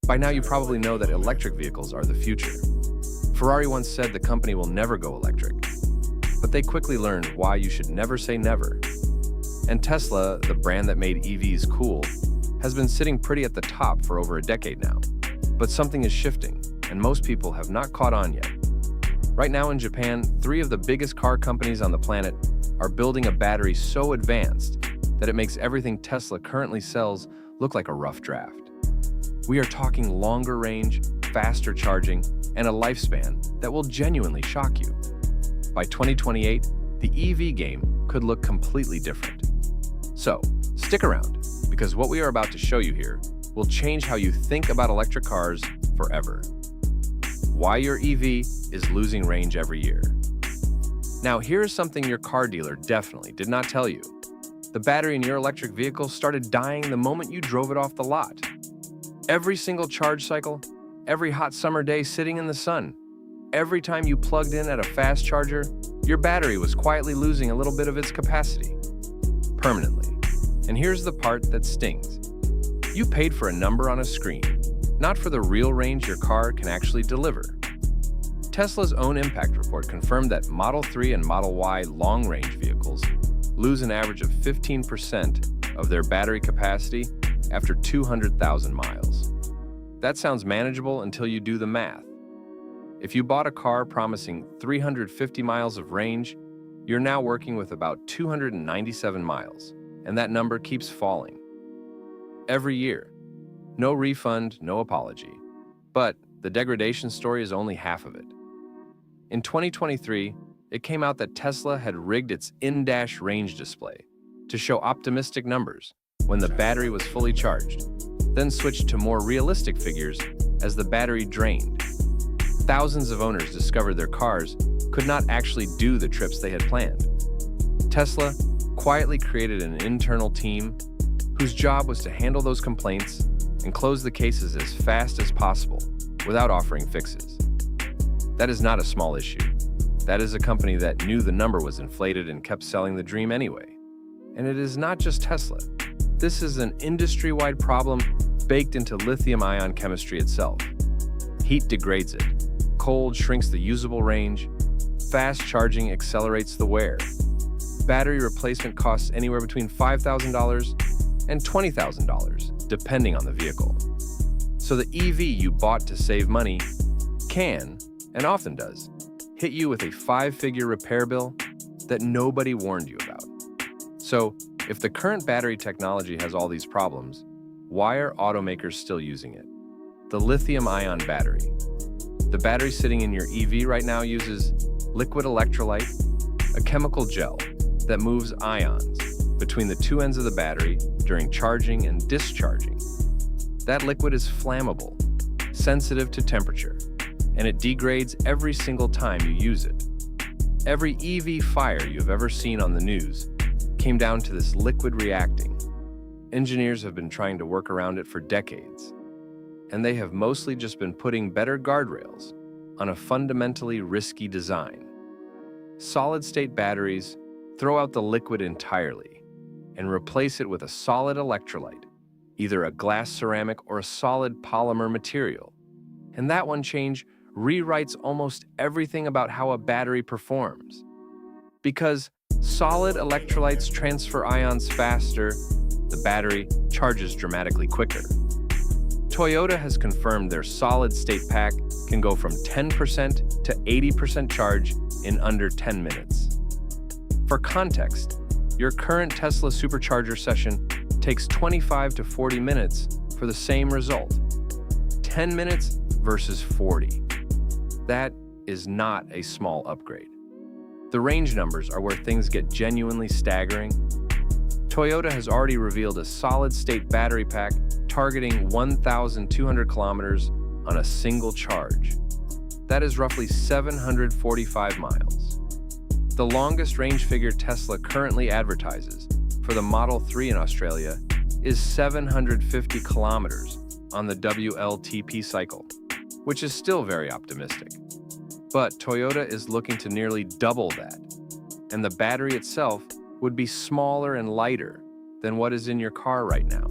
By now you probably know that electric vehicles are the future. Ferrari once said the company will never go electric, but they quickly learned why you should never say never. And Tesla, the brand that made EVs cool, has been sitting pretty at the top for over a decade now. But something is shifting, and most people have not caught on yet. Right now in Japan, 3 of the biggest car companies on the planet are building a battery so advanced that it makes everything Tesla currently sells look like a rough draft. We are talking longer range, faster charging, and a lifespan that will genuinely shock you. By 2028, the EV game could look completely different. So, stick around, because what we are about to show you here will change how you think about electric cars forever. Why your EV is losing range every year. Now, here is something your car dealer definitely did not tell you. The battery in your electric vehicle started dying the moment you drove it off the lot. Every single charge cycle, every hot summer day sitting in the sun, every time you plugged in at a fast charger, your battery was quietly losing a little bit of its capacity. Permanently. And here's the part that stings. You paid for a number on a screen, not for the real range your car can actually deliver. Tesla's own impact report confirmed that Model 3 and Model Y long-range vehicles lose an average of 15% of their battery capacity after 200,000 miles. That sounds manageable until you do the math. If you bought a car promising 350 miles of range, you're now working with about 297 miles, and that number keeps falling. Every year. No refund, no apology. But the degradation story is only half of it. In 2023, it came out that Tesla had rigged its in-dash range display to show optimistic numbers when the battery was fully charged, then switched to more realistic figures as the battery drained. Thousands of owners discovered their cars could not actually do the trips they had planned. Tesla quietly created an internal team whose job was to handle those complaints and close the cases as fast as possible without offering fixes. That is not a small issue. That is a company that knew the number was inflated and kept selling the dream anyway. And it is not just Tesla. This is an industry-wide problem baked into lithium-ion chemistry itself. Heat degrades it. Cold shrinks the usable range. Fast charging accelerates the wear. Battery replacement costs anywhere between $5,000 and $20,000, depending on the vehicle. So the EV you bought to save money can, and often does, hit you with a 5-figure repair bill that nobody warned you about. So, if the current battery technology has all these problems, why are automakers still using it? The lithium-ion battery. The battery sitting in your EV right now uses liquid electrolyte, a chemical gel that moves ions between the 2 ends of the battery during charging and discharging. That liquid is flammable, sensitive to temperature, and it degrades every single time you use it. Every EV fire you have ever seen on the news came down to this liquid reacting. Engineers have been trying to work around it for decades, and they have mostly just been putting better guardrails on a fundamentally risky design. Solid-state batteries throw out the liquid entirely and replace it with a solid electrolyte, either a glass ceramic or a solid polymer material. And that one change rewrites almost everything about how a battery performs. Because solid electrolytes transfer ions faster, the battery charges dramatically quicker. Toyota has confirmed their solid-state pack can go from 10% to 80% charge in under 10 minutes. For context, your current Tesla supercharger session takes 25 to 40 minutes for the same result. 10 minutes versus 40. That is not a small upgrade. The range numbers are where things get genuinely staggering. Toyota has already revealed a solid-state battery pack targeting 1,200 kilometers on a single charge. That is roughly 745 miles. The longest range figure Tesla currently advertises for the Model 3 in Australia is 750 kilometers on the WLTP cycle, which is still very optimistic. But Toyota is looking to nearly double that, and the battery itself would be smaller and lighter than what is in your car right now.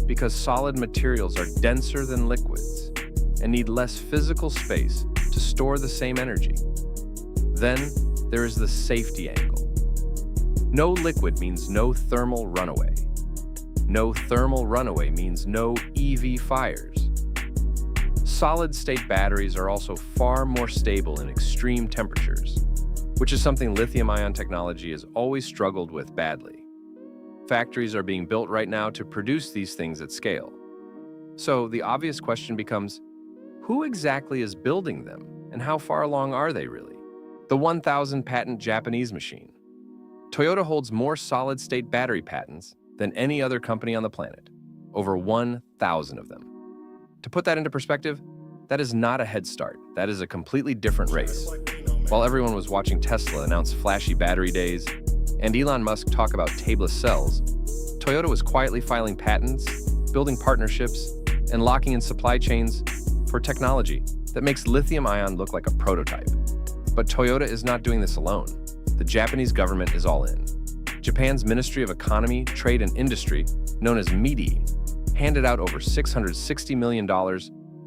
because solid materials are denser than liquids and need less physical space to store the same energy. Then there is the safety angle. No liquid means no thermal runaway. No thermal runaway means no EV fires. Solid-state batteries are also far more stable in extreme temperatures, which is something lithium-ion technology has always struggled with badly. Factories are being built right now to produce these things at scale. So the obvious question becomes, who exactly is building them, and how far along are they really? The 1,000 patent Japanese machine. Toyota holds more solid-state battery patents than any other company on the planet, over 1,000 of them. To put that into perspective, that is not a head start. That is a completely different race. While everyone was watching Tesla announce flashy battery days and Elon Musk talk about tabless cells, Toyota was quietly filing patents, building partnerships, and locking in supply chains for technology that makes lithium-ion look like a prototype. But Toyota is not doing this alone. The Japanese government is all in. Japan's Ministry of Economy, Trade and Industry, known as METI, handed out over $660 million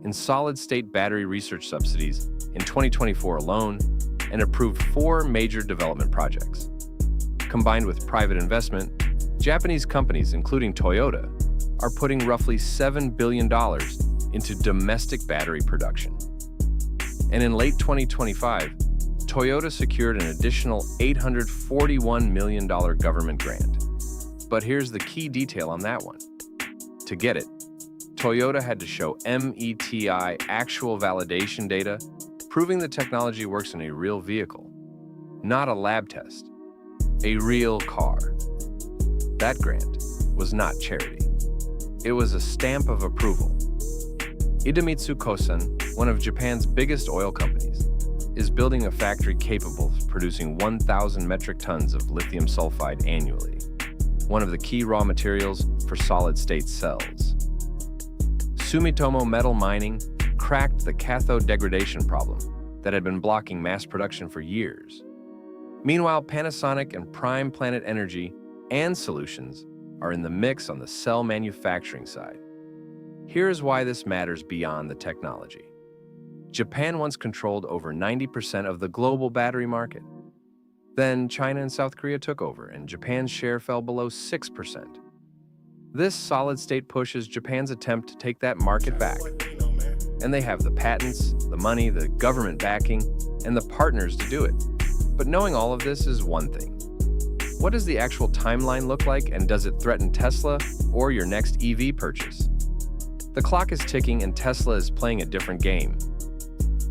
in solid-state battery research subsidies in 2024 alone and approved 4 major development projects. Combined with private investment, Japanese companies, including Toyota, are putting roughly $7 billion into domestic battery production. And in late 2025, Toyota secured an additional $841 million government grant. But here's the key detail on that one. To get it, Toyota had to show METI actual validation data, proving the technology works in a real vehicle, not a lab test, a real car. That grant was not charity. It was a stamp of approval. Idemitsu Kosan, one of Japan's biggest oil companies, is building a factory capable of producing 1,000 metric tons of lithium sulfide annually, one of the key raw materials for solid-state cells. Sumitomo Metal Mining cracked the cathode degradation problem that had been blocking mass production for years. Meanwhile, Panasonic and Prime Planet Energy and Solutions are in the mix on the cell manufacturing side. Here is why this matters beyond the technology. Japan once controlled over 90% of the global battery market. Then China and South Korea took over, and Japan's share fell below 6%. This solid-state push is Japan's attempt to take that market back. And they have the patents, the money, the government backing, and the partners to do it. But knowing all of this is one thing. What does the actual timeline look like, and does it threaten Tesla or your next EV purchase? The clock is ticking, and Tesla is playing a different game.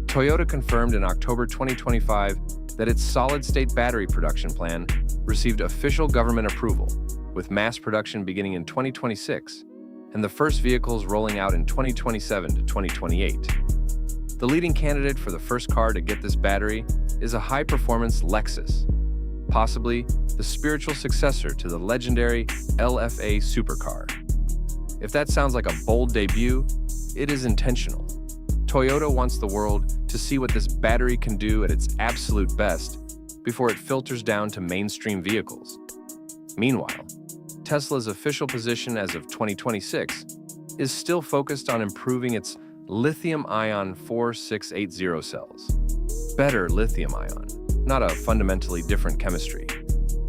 Toyota confirmed in October 2025 that its solid-state battery production plan received official government approval, with mass production beginning in 2026 and the first vehicles rolling out in 2027 to 2028. The leading candidate for the first car to get this battery is a high-performance Lexus, possibly the spiritual successor to the legendary LFA supercar. If that sounds like a bold debut, it is intentional. Toyota wants the world to see what this battery can do at its absolute best before it filters down to mainstream vehicles. Meanwhile, Tesla's official position as of 2026 is still focused on improving its lithium-ion 4680 cells. Better lithium-ion, not a fundamentally different chemistry.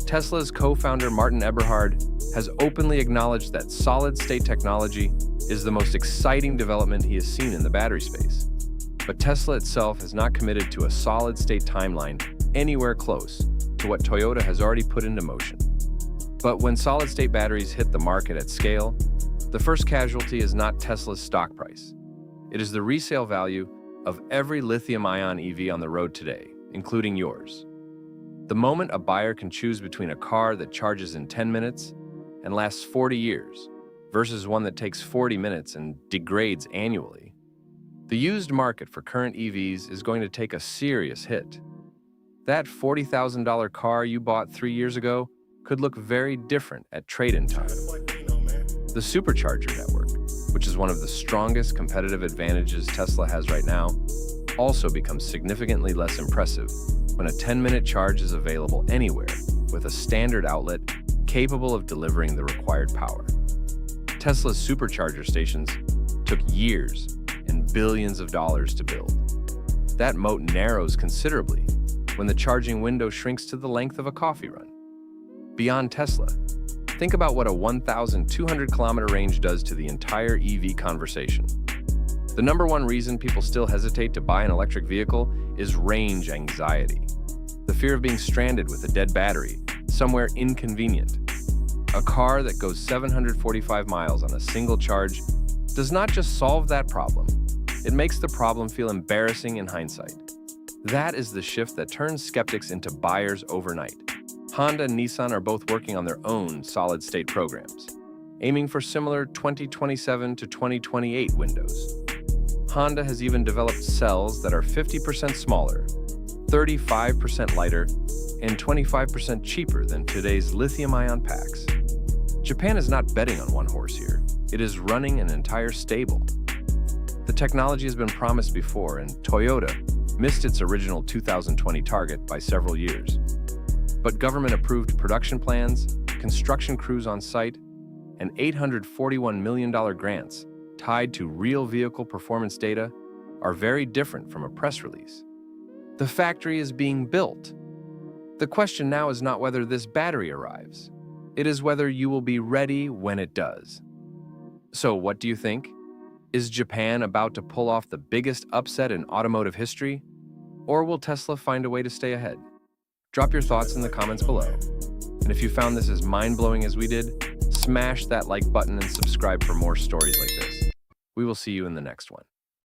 Tesla's co-founder Martin Eberhard has openly acknowledged that solid-state technology is the most exciting development he has seen in the battery space. But Tesla itself has not committed to a solid-state timeline anywhere close to what Toyota has already put into motion. But when solid-state batteries hit the market at scale, the first casualty is not Tesla's stock price. It is the resale value of every lithium-ion EV on the road today, including yours. The moment a buyer can choose between a car that charges in 10 minutes and lasts 40 years versus one that takes 40 minutes and degrades annually, the used market for current EVs is going to take a serious hit. That $40,000 car you bought 3 years ago could look very different at trade-in time. The supercharger network, which is one of the strongest competitive advantages Tesla has right now, also becomes significantly less impressive when a 10-minute charge is available anywhere with a standard outlet capable of delivering the required power. Tesla's supercharger stations took years and billions of dollars to build. That moat narrows considerably when the charging window shrinks to the length of a coffee run. Beyond Tesla, think about what a 1,200-kilometer range does to the entire EV conversation. The number one reason people still hesitate to buy an electric vehicle is range anxiety. The fear of being stranded with a dead battery somewhere inconvenient. A car that goes 745 miles on a single charge does not just solve that problem, it makes the problem feel embarrassing in hindsight. That is the shift that turns skeptics into buyers overnight. Honda and Nissan are both working on their own solid-state programs, aiming for similar 2027 to 2028 windows. Honda has even developed cells that are 50% smaller, 35% lighter, and 25% cheaper than today's lithium-ion packs. Japan is not betting on one horse here. It is running an entire stable. The technology has been promised before, and Toyota missed its original 2020 target by several years. But government-approved production plans, construction crews on site, and $841 million grants tied to real vehicle performance data are very different from a press release. The factory is being built. The question now is not whether this battery arrives. It is whether you will be ready when it does. So what do you think? Is Japan about to pull off the biggest upset in automotive history? Or will Tesla find a way to stay ahead? Drop your thoughts in the comments below. And if you found this as mind-blowing as we did, smash that like button and subscribe for more stories like this. We will see you in the next one.